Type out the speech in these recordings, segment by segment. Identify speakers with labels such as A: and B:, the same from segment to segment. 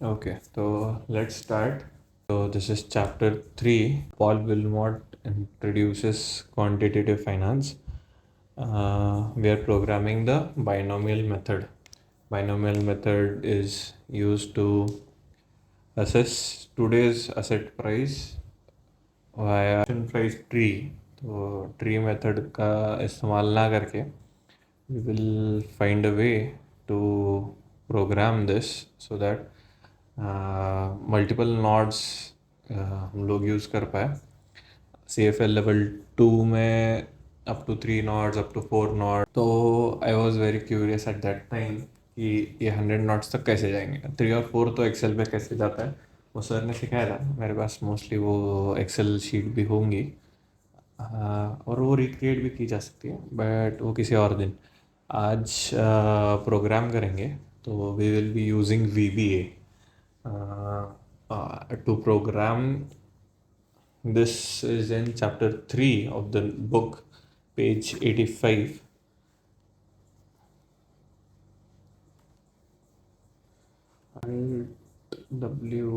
A: Okay, so let's start. So this is chapter 3. Paul Wilmott introduces quantitative finance. We are programming the binomial method. Binomial method is used to assess today's asset price via price tree. तो tree method का इस्तेमाल ना करके we will find a way to program this so that multiple nodes हम लोग use कर पाए C F L level 2 में up to 3 knots up to 4 knot तो I was very curious at that time कि ये 100 नॉट्स तक कैसे जाएंगे 3 और 4 तो एक्सेल पे कैसे जाता है वो सर ने सिखाया था मेरे पास मोस्टली वो एक्सेल शीट भी होंगी और वो रिक्रिएट भी की जा सकती है बट वो किसी और दिन आज प्रोग्राम करेंगे तो we will be using V B A to program. This is in chapter 3 of the book, page 85. Alt W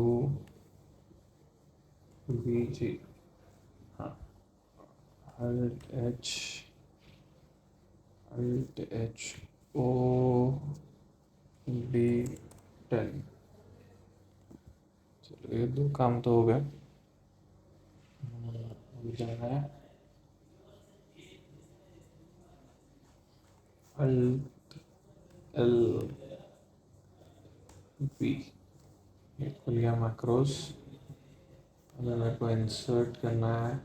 A: V G. Alt H O D 10. चलो ये दो काम तो हो गए. अभी जाना है Alt L V. ये खुल गया मैक्रोस. अगर मेरे को इंसर्ट करना है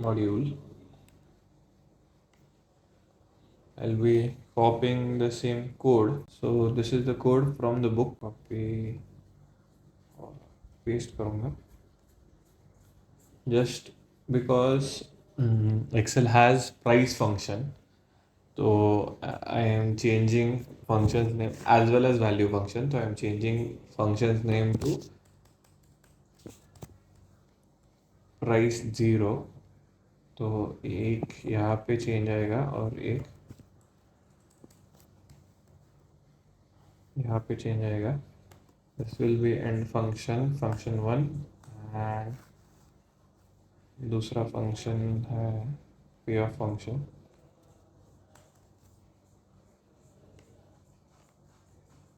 A: module. I'll be copying the same code. So this is the code from the book. Copy और paste करूँगा. Just because Excel has price function, so I am changing function's name as well as value function. So I am changing function's name to price 0. तो एक यहाँ पे change आएगा और एक यहाँ पे चेंज आएगा. This will be end function, function 1, and दूसरा फंक्शन है P of function.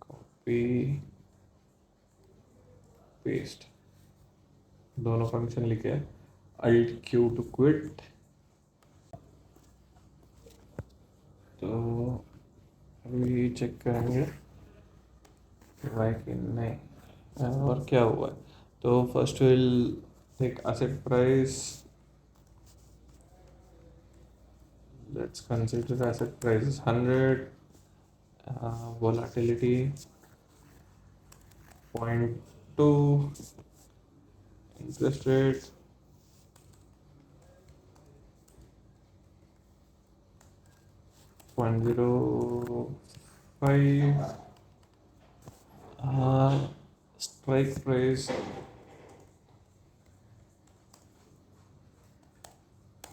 A: Copy paste दोनों फंक्शन लिखे. Alt Q to quit. तो अभी चेक करेंगे वाई कि नहीं और क्या हुआ है. तो first will take asset price. Let's consider asset price is 100. Volatility 0.2. Interest rate 0.05. Strike price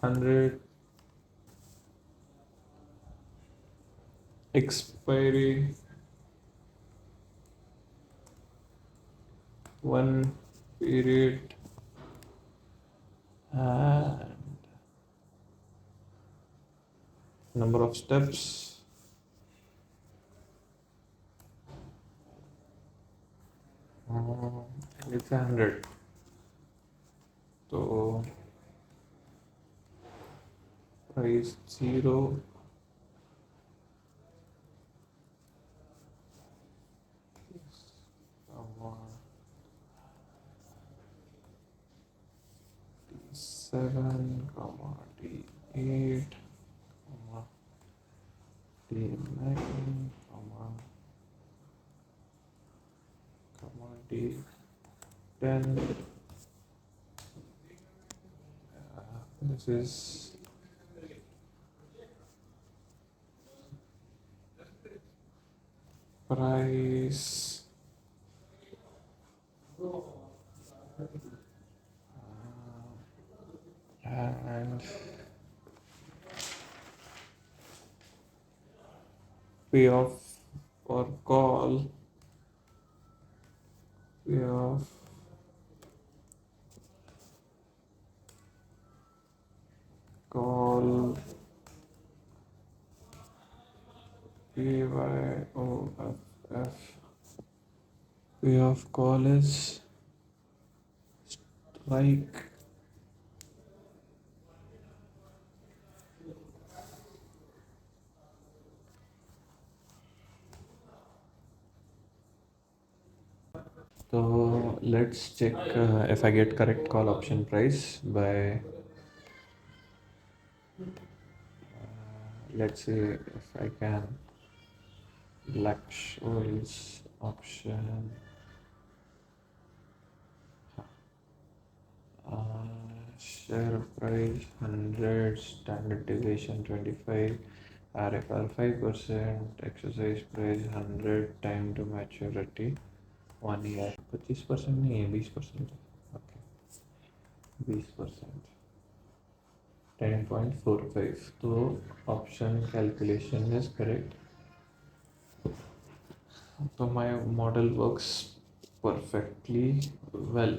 A: 100. Expiry 1 period and number of steps it's 100. So price 0. D7, D8, D9, D10. This is price and payoff or call P of call PYOFF. P of call is strike. So let's check if I get correct call option price by let's see if I can Black-Scholes option share price 100 standardization 25 RFR 5% exercise price 100 time to maturity 1 year 25% नहीं है 20% okay 20% 10.45 तो option calculation is correct so my model works perfectly well